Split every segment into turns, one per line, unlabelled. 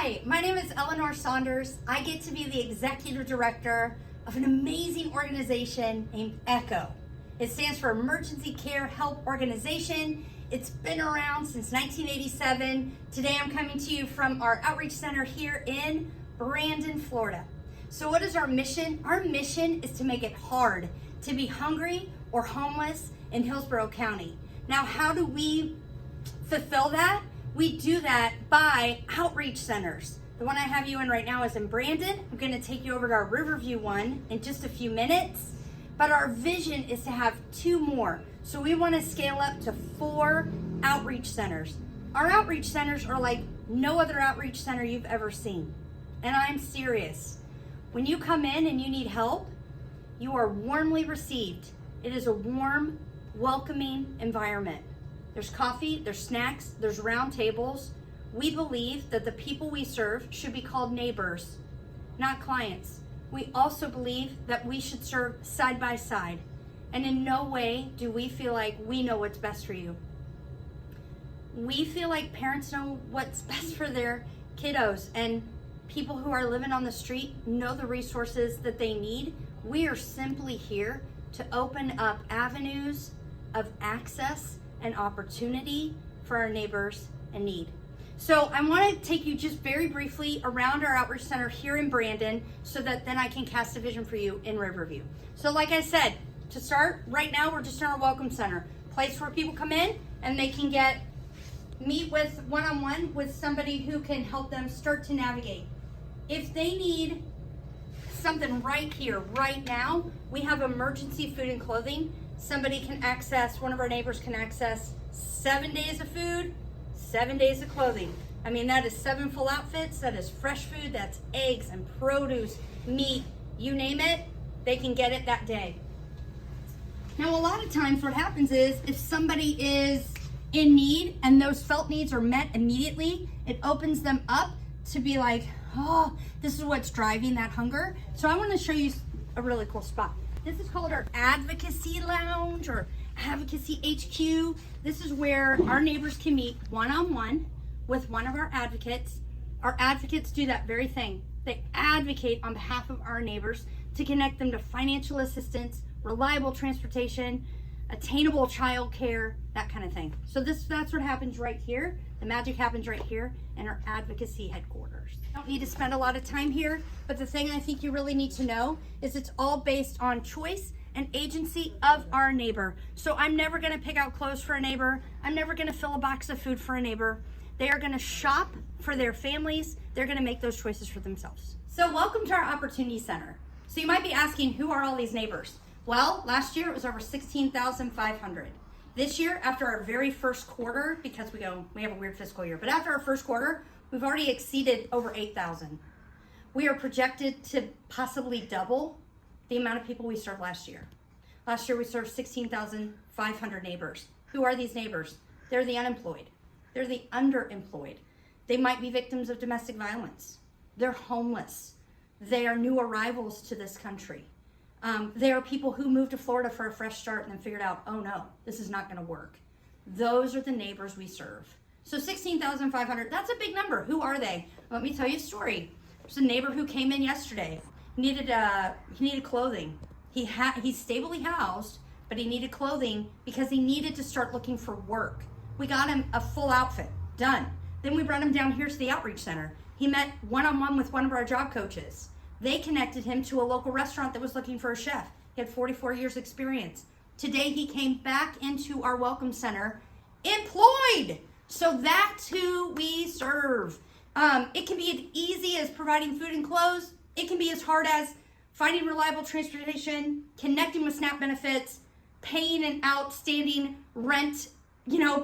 Hi, my name is Eleanor Saunders. I get to be the executive director of an amazing organization named ECHO. It stands for Emergency Care Help Organization. It's been around since 1987. Today I'm coming to you from our outreach center here in Brandon, Florida. So what is our mission? Our mission is to make it hard to be hungry or homeless in Hillsborough County. Now, how do we fulfill that? We do that by outreach centers. The one I have you in right now is in Brandon. I'm going to take you over to our Riverview one in just a few minutes. But our vision is to have 2 more. So we want to scale up to 4 outreach centers. Our outreach centers are like no other outreach center you've ever seen. And I'm serious. When you come in and you need help, you are warmly received. It is a warm, welcoming environment. There's coffee, there's snacks, there's round tables. We believe that the people we serve should be called neighbors, not clients. We also believe that we should serve side by side. And in no way do we feel like we know what's best for you. We feel like parents know what's best for their kiddos, and people who are living on the street know the resources that they need. We are simply here to open up avenues of access and opportunity for our neighbors in need. So I want to take you just very briefly around our outreach center here in Brandon so that then I can cast a vision for you in Riverview. So like I said, to start, right now we're just in our welcome center, place where people come in and they can meet with one-on-one with somebody who can help them start to navigate. If they need something right here, right now, we have emergency food and clothing. Somebody can access, one of our neighbors can access 7 days of food, 7 days of clothing. I mean, that is 7 full outfits, that is fresh food, that's eggs and produce, meat, you name it, they can get it that day. Now, a lot of times what happens is if somebody is in need and those felt needs are met immediately, it opens them up to be like, oh, this is what's driving that hunger. So I want to show you a really cool spot. This is called our Advocacy Lounge or Advocacy HQ. This is where our neighbors can meet one-on-one with one of our advocates. Our advocates do that very thing. They advocate on behalf of our neighbors to connect them to financial assistance, reliable transportation, attainable child care, that kind of thing. So that's what happens right here. The magic happens right here in our advocacy headquarters. I don't need to spend a lot of time here, but the thing I think you really need to know is it's all based on choice and agency of our neighbor. So I'm never gonna pick out clothes for a neighbor. I'm never gonna fill a box of food for a neighbor. They are gonna shop for their families. They're gonna make those choices for themselves. So welcome to our Opportunity Center. So you might be asking, who are all these neighbors? Well, last year it was over 16,500. This year, after our very first quarter, because we have a weird fiscal year, but after our first quarter, we've already exceeded over 8,000. We are projected to possibly double the amount of people we served last year. Last year we served 16,500 neighbors. Who are these neighbors? They're the unemployed. They're the underemployed. They might be victims of domestic violence. They're homeless. They are new arrivals to this country. They are people who moved to Florida for a fresh start and then figured out, oh no, this is not gonna work. Those are the neighbors we serve. So 16,500, that's a big number. Who are they? Let me tell you a story. There's a neighbor who came in yesterday. He needed clothing. He's stably housed, but he needed clothing because he needed to start looking for work. We got him a full outfit, done. Then we brought him down here to the outreach center. He met one-on-one with one of our job coaches. They connected him to a local restaurant that was looking for a chef. He had 44 years experience. Today he came back into our welcome center employed. So that's who we serve. It can be as easy as providing food and clothes. It can be as hard as finding reliable transportation, connecting with SNAP benefits, paying an outstanding rent,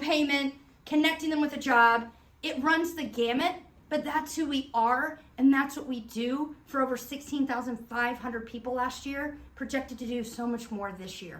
payment, connecting them with a job. It runs the gamut, but that's who we are, and that's what we do for over 16,500 people last year, projected to do so much more this year.